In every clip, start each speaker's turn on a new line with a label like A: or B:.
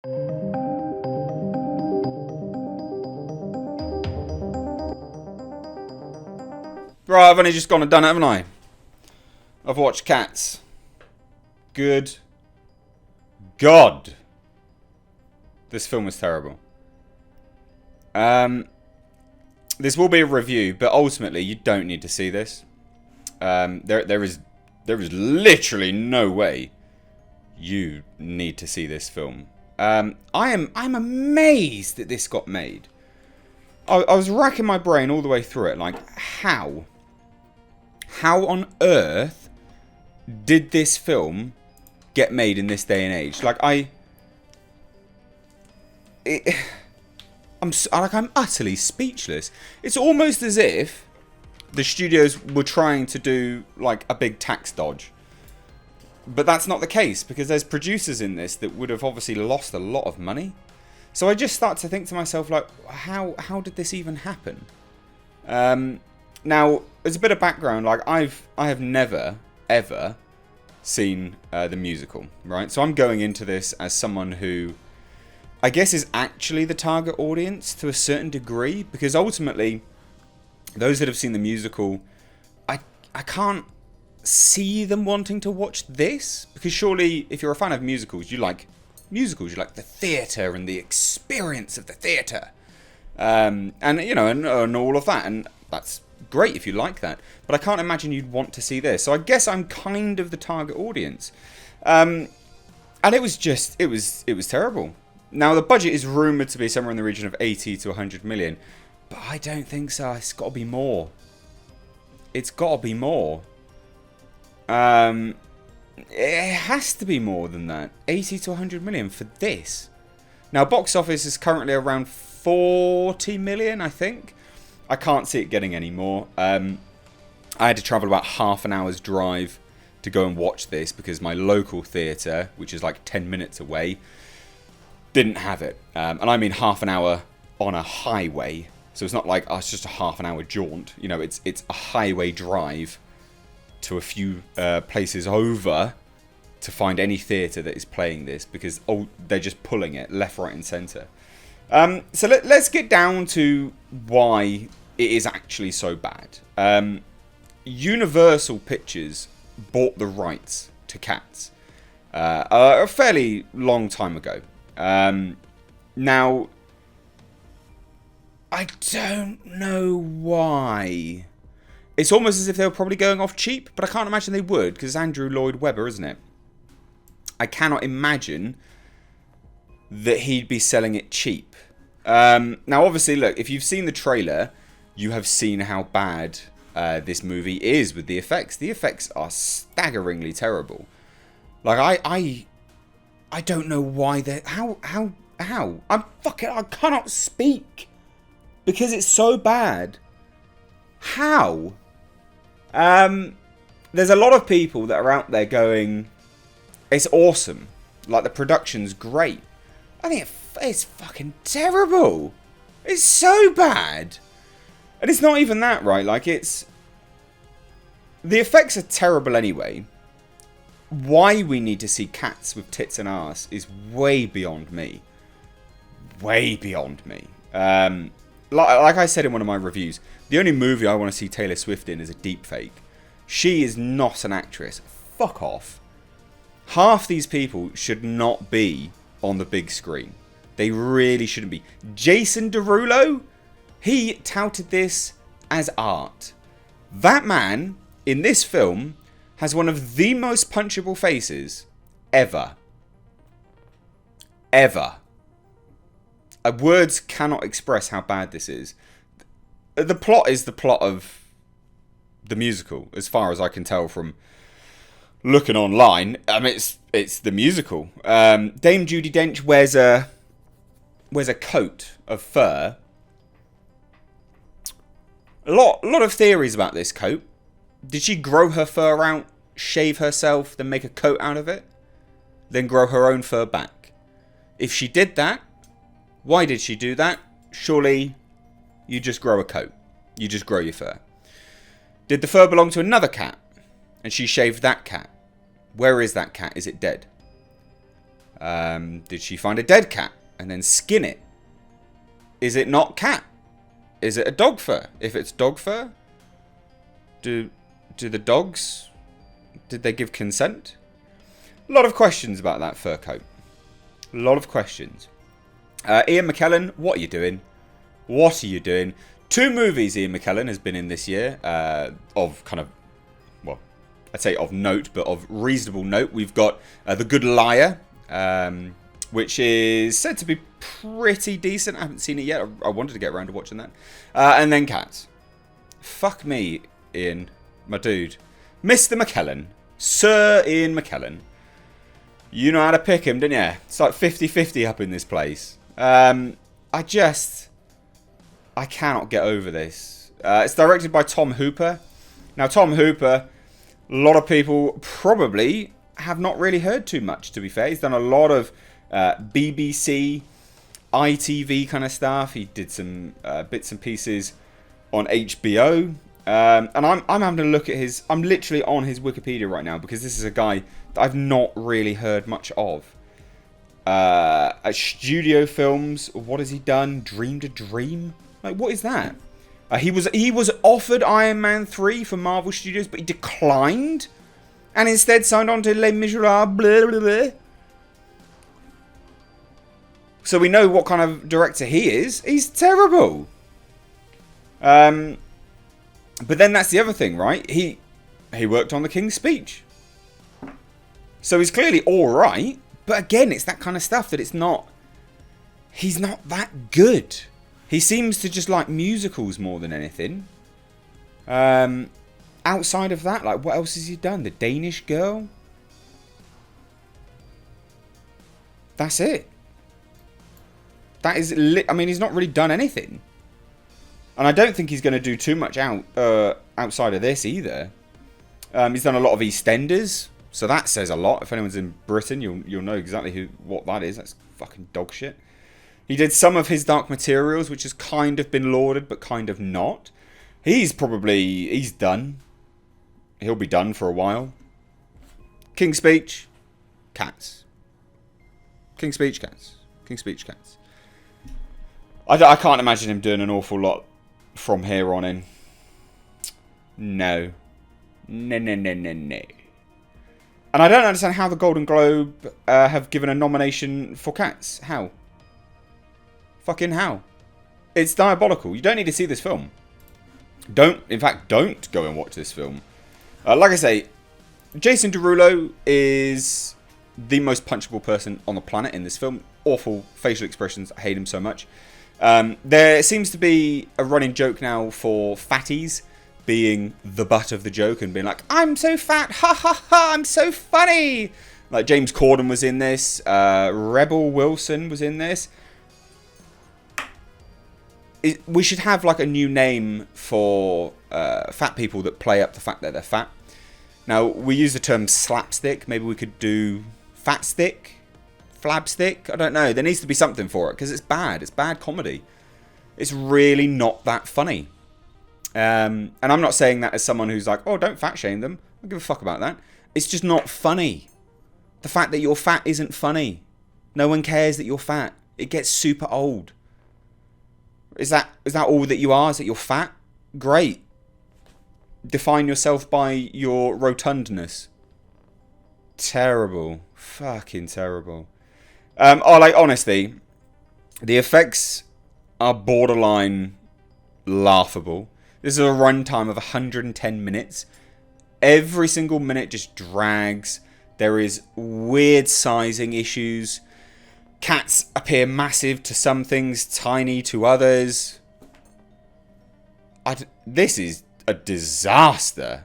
A: Right, I've only just gone and done it, haven't I? I've watched Cats. Good God. This film was terrible. This will be a review, but ultimately you don't need to see this. There is literally no way you need to see this film. I'm amazed that this got made. I was racking my brain all the way through it, like how on earth did this film get made in this day and age? Like I'm utterly speechless. It's almost as if the studios were trying to do like a big tax dodge. But that's not the case, because there's producers in this that would have obviously lost a lot of money. So I just start to think to myself, like, how did this even happen? Now, as a bit of background, like I have never ever seen the musical, right? So I'm going into this as someone who I guess is actually the target audience to a certain degree, because ultimately those that have seen the musical, I can't see them wanting to watch this, because surely if you're a fan of musicals, you like the theatre and the experience of the theatre, and you know, and all of that, and that's great if you like that, but I can't imagine you'd want to see this. So I guess I'm kind of the target audience, and it was terrible. Now the budget is rumoured to be somewhere in the region of 80 to 100 million, but I don't think so. It's got to be more. It's got to be more. It has to be more than that. 80 to 100 million for this. Now box office is currently around 40 million, I think. I can't see it getting any more. I had to travel about half an hour's drive to go and watch this, because my local theatre, which is like 10 minutes away, didn't have it. And I mean half an hour on a highway. So it's not like, oh, it's just a half an hour jaunt. You know, it's a highway drive to a few places over to find any theatre that is playing this, because they're just pulling it left, right and centre. So let's get down to why it is actually so bad. Universal Pictures bought the rights to Cats a fairly long time ago. Now, I don't know why. It's almost as if they were probably going off cheap, but I can't imagine they would, because it's Andrew Lloyd Webber, isn't it? I cannot imagine that he'd be selling it cheap. Now, obviously, look, if you've seen the trailer, you have seen how bad this movie is with the effects. The effects are staggeringly terrible. Like, I don't know why they're... How? I cannot speak, because it's so bad. How? There's a lot of people that are out there going, it's awesome, like the production's great. I think it's fucking terrible. It's so bad. And it's not even that, right? Like, it's... The effects are terrible anyway. Why we need to see cats with tits and arse is way beyond me. Way beyond me. Like I said in one of my reviews, the only movie I want to see Taylor Swift in is a deepfake. She is not an actress. Fuck off. Half these people should not be on the big screen. They really shouldn't be. Jason Derulo, he touted this as art. That man, in this film, has one of the most punchable faces ever. Ever. Words cannot express how bad this is. The plot is the plot of the musical, as far as I can tell from looking online. I mean, it's the musical. Dame Judi Dench wears a coat of fur. A lot of theories about this coat. Did she grow her fur out, shave herself, then make a coat out of it, then grow her own fur back? If she did that, why did she do that? Surely you just grow a coat. You just grow your fur. Did the fur belong to another cat? And she shaved that cat. Where is that cat? Is it dead? Did she find a dead cat and then skin it? Is it not cat? Is it a dog fur? If it's dog fur, do the dogs, did they give consent? A lot of questions about that fur coat. A lot of questions. Ian McKellen, what are you doing? What are you doing? 2 movies Ian McKellen has been in this year, of kind of, well, I'd say of note, but of reasonable note. We've got The Good Liar, which is said to be pretty decent. I haven't seen it yet. I wanted to get around to watching that. And then Cats. Fuck me, Ian, my dude. Mr. McKellen. Sir Ian McKellen. You know how to pick him, don't you? It's like 50-50 up in this place. I cannot get over this. It's directed by Tom Hooper. Now, Tom Hooper, a lot of people probably have not really heard too much, to be fair. He's done a lot of BBC, ITV kind of stuff. He did some bits and pieces on HBO. And I'm having a look at his... I'm literally on his Wikipedia right now because this is a guy that I've not really heard much of. Studio films. What has he done? Dream to Dream? Like, what is that? He was offered Iron Man 3 from Marvel Studios, but he declined. And instead signed on to Les Miserables. Blah, blah, blah. So we know what kind of director he is. He's terrible. But then that's the other thing, right? He worked on The King's Speech. So he's clearly alright. But again, it's that kind of stuff that it's not... He's not that good. He seems to just like musicals more than anything. Outside of that, like, what else has he done? The Danish Girl? That's it. That is... I mean, he's not really done anything. And I don't think he's going to do too much outside of this either. He's done a lot of EastEnders, so that says a lot. If anyone's in Britain, you'll know exactly what that is. That's fucking dog shit. He did some of his Dark Materials, which has kind of been lauded, but kind of not. He's done. He'll be done for a while. King's Speech, Cats. King's Speech, Cats. King's Speech, Cats. I can't imagine him doing an awful lot from here on in. No. No. And I don't understand how the Golden Globe have given a nomination for Cats. How? Fucking how? It's diabolical. You don't need to see this film. In fact, don't go and watch this film. Like I say, Jason Derulo is the most punchable person on the planet in this film. Awful facial expressions. I hate him so much. There seems to be a running joke now for fatties being the butt of the joke and being like, I'm so fat, ha ha ha, I'm so funny. Like James Corden was in this, Rebel Wilson was in this. We should have like a new name for fat people that play up the fact that they're fat. Now, we use the term slapstick. Maybe we could do fat stick, flabstick. I don't know. There needs to be something for it because it's bad. It's bad comedy. It's really not that funny. And I'm not saying that as someone who's like, oh, don't fat shame them. I don't give a fuck about that. It's just not funny. The fact that you're fat isn't funny. No one cares that you're fat. It gets super old. Is that all that you are? Is that you're fat? Great. Define yourself by your rotundness. Terrible. Fucking terrible. Like, honestly, the effects are borderline laughable. This is a runtime of 110 minutes. Every single minute just drags. There is weird sizing issues. Cats appear massive to some things, tiny to others. This is a disaster.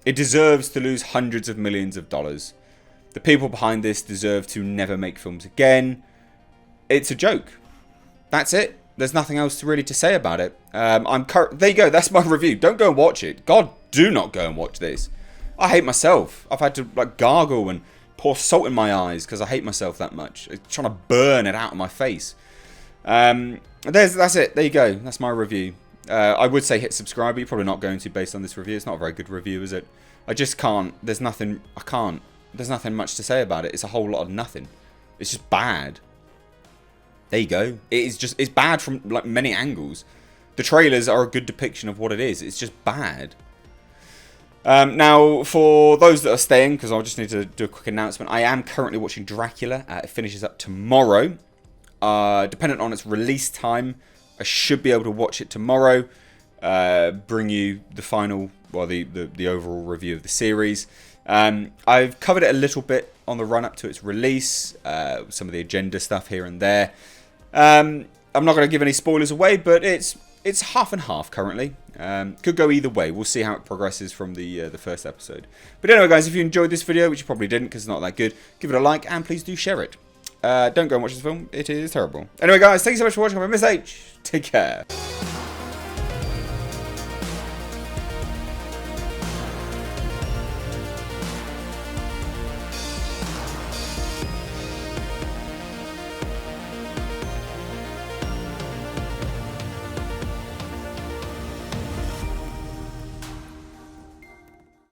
A: It deserves to lose hundreds of millions of dollars. The people behind this deserve to never make films again. It's a joke. That's it. There's nothing else really to say about it. There you go. That's my review. Don't go and watch it. God, do not go and watch this. I hate myself. I've had to like gargle and pour salt in my eyes because I hate myself that much. I'm trying to burn it out of my face. That's it. There you go. That's my review. I would say hit subscribe, but you're probably not going to based on this review. It's not a very good review, is it? I just can't. There's nothing. I can't. There's nothing much to say about it. It's a whole lot of nothing. It's just bad. There you go. It's bad from like many angles. The trailers are a good depiction of what it is. It's just bad. Now, for those that are staying, because I just need to do a quick announcement, I am currently watching Dracula. It finishes up tomorrow. Dependent on its release time, I should be able to watch it tomorrow. Bring you the final, well, the overall review of the series. I've covered it a little bit on the run up to its release. Some of the agenda stuff here and there. I'm not going to give any spoilers away, but it's half and half currently. Could go either way. We'll see how it progresses from the first episode. But anyway, guys, if you enjoyed this video, which you probably didn't because it's not that good, give it a like and please do share it. Don't go and watch this film. It is terrible. Anyway, guys, thank you so much for watching. I'm Miss H. Take care.